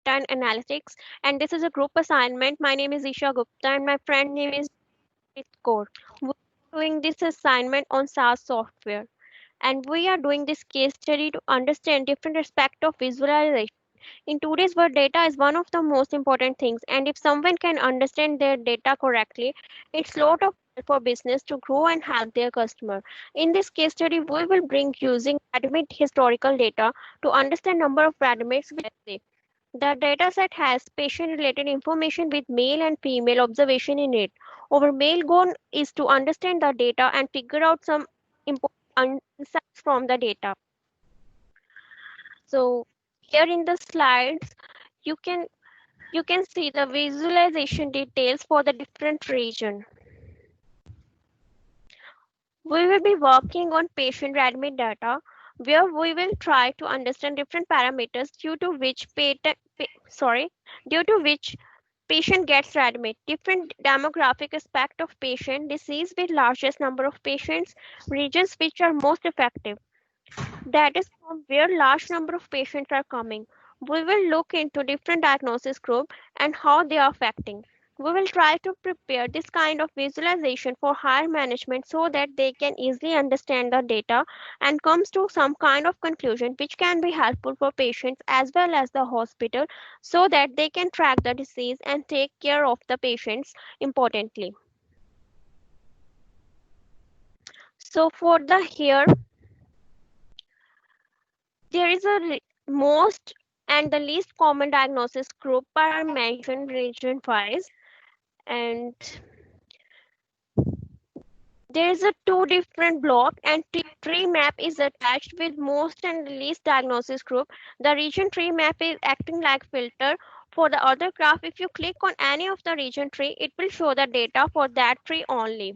Data and Analytics, and this is a group assignment. My name is Isha Gupta and my friend name is Preet Kaur. We are doing this assignment on SaaS software, and we are doing this case study to understand different aspects of visualization. In today's world, data is one of the most important things, and if someone can understand their data correctly, it's lot of help for business to grow and help their customer. In this case study, we will bring using admit historical data to understand number of pandemics with say. The dataset has patient-related information with male and female observation in it. Our main goal is to understand the data and figure out some important insights from the data. So here in the slides, you can you can see the visualization details for the different region. We will be working on patient admit data where we will try to understand different parameters due to which patient gets admit, different demographic aspect of patient, disease with largest number of patients, regions which are most effective. That is from where large number of patients are coming. We will look into different diagnosis group and how they are affecting. We will try to prepare this kind of visualization for higher management so that they can easily understand the data and comes to some kind of conclusion which can be helpful for patients as well as the hospital so that they can track the disease and take care of the patients importantly. So for the here there is a most and the least common diagnosis group are mentioned region wise, and there is a two different block and tree map is attached with most and least diagnosis group. The region tree map is acting like filter for the other graph. If you click on any of the region tree, it will show the data for that tree only.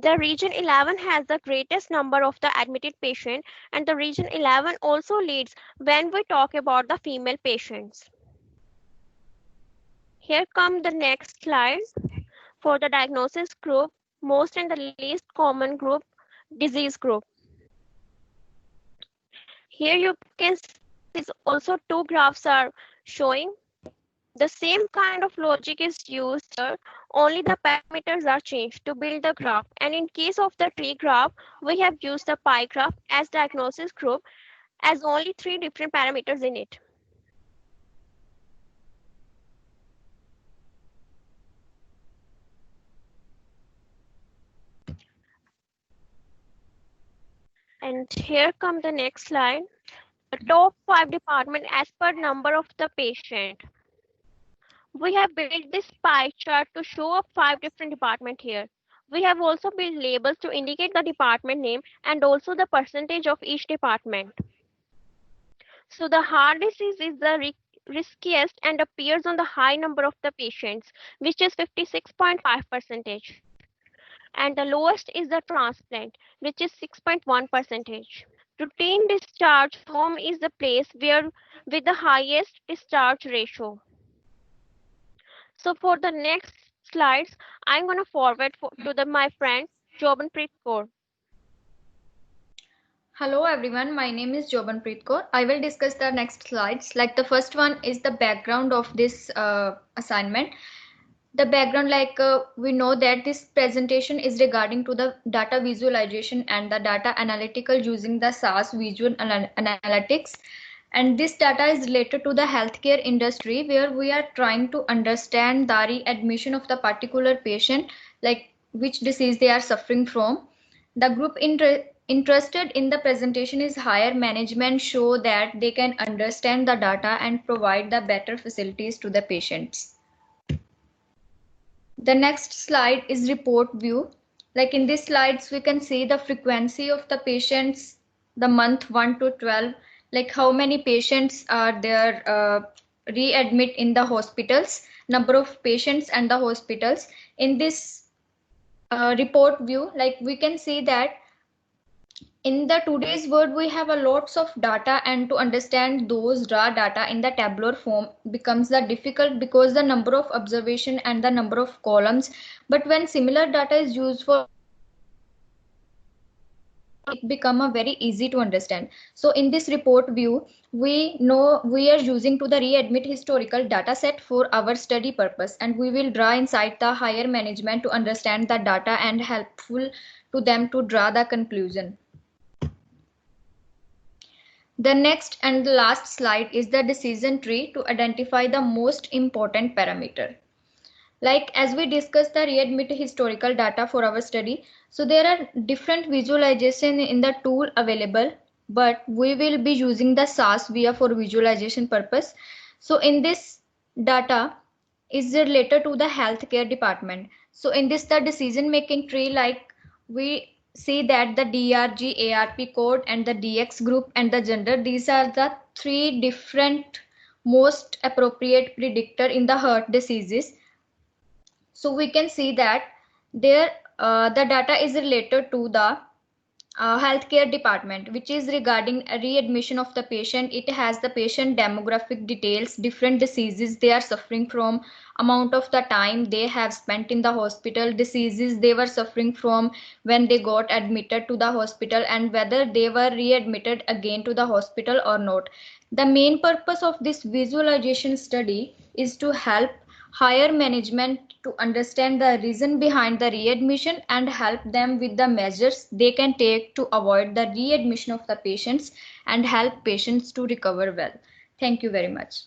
The region 11 has the greatest number of the admitted patient, and the region 11 also leads when we talk about the female patients. Here come the next slide for the diagnosis group, most and the least common group, disease group. Here you can see also two graphs are showing. The same kind of logic is used here, only the parameters are changed to build the graph. And in case of the tree graph, we have used the pie graph as diagnosis group as only three different parameters in it. And here come the next slide. The top 5 department as per number of the patient. We have built this pie chart to show up 5 different departments here. We have also built labels to indicate the department name and also the percentage of each department. So the heart disease is the riskiest and appears on the high number of the patients, which is 56.5%. And the lowest is the transplant, which is 6.1%. Routine discharge home is the place where with the highest discharge ratio. So for the next slides, I'm going to forward to my friend Jobanpreet Kaur. Hello everyone, my name is Jobanpreet Kaur. I will discuss the next slides. Like the first one is the background of this assignment. The background, we know that this presentation is regarding to the data visualization and the data analytical using the SaaS visual analytics. And this data is related to the healthcare industry where we are trying to understand the readmission of the particular patient, like which disease they are suffering from. The group interested in the presentation is higher management show that they can understand the data and provide the better facilities to the patients. The next slide is report view. Like in these slides, we can see the frequency of the patients, the month 1 to 12, like how many patients are there readmit in the hospitals, number of patients and the hospitals. In this report view, like we can see that in the today's world we have a lots of data, and to understand those raw data in the tabular form becomes the difficult because the number of observation and the number of columns. But when similar data is used for it become a very easy to understand. So in this report view, we know we are using to the readmit historical data set for our study purpose, and we will draw inside the higher management to understand the data and helpful to them to draw the conclusion. The next and the last slide is the decision tree to identify the most important parameter. Like as we discussed the readmit historical data for our study, so there are different visualization in the tool available, but we will be using the SAS via for visualization purpose. So in this data is related to the healthcare department. So in this the decision making tree, like we see that the DRG, ARP code and the DX group and the gender, these are the three different most appropriate predictor in the heart diseases. So we can see that there the data is related to the healthcare department, which is regarding a readmission of the patient. It has the patient demographic details, different diseases they are suffering from, amount of the time they have spent in the hospital, diseases they were suffering from when they got admitted to the hospital, and whether they were readmitted again to the hospital or not. The main purpose of this visualization study is to help higher management to understand the reason behind the readmission and help them with the measures they can take to avoid the readmission of the patients and help patients to recover well. Thank you very much.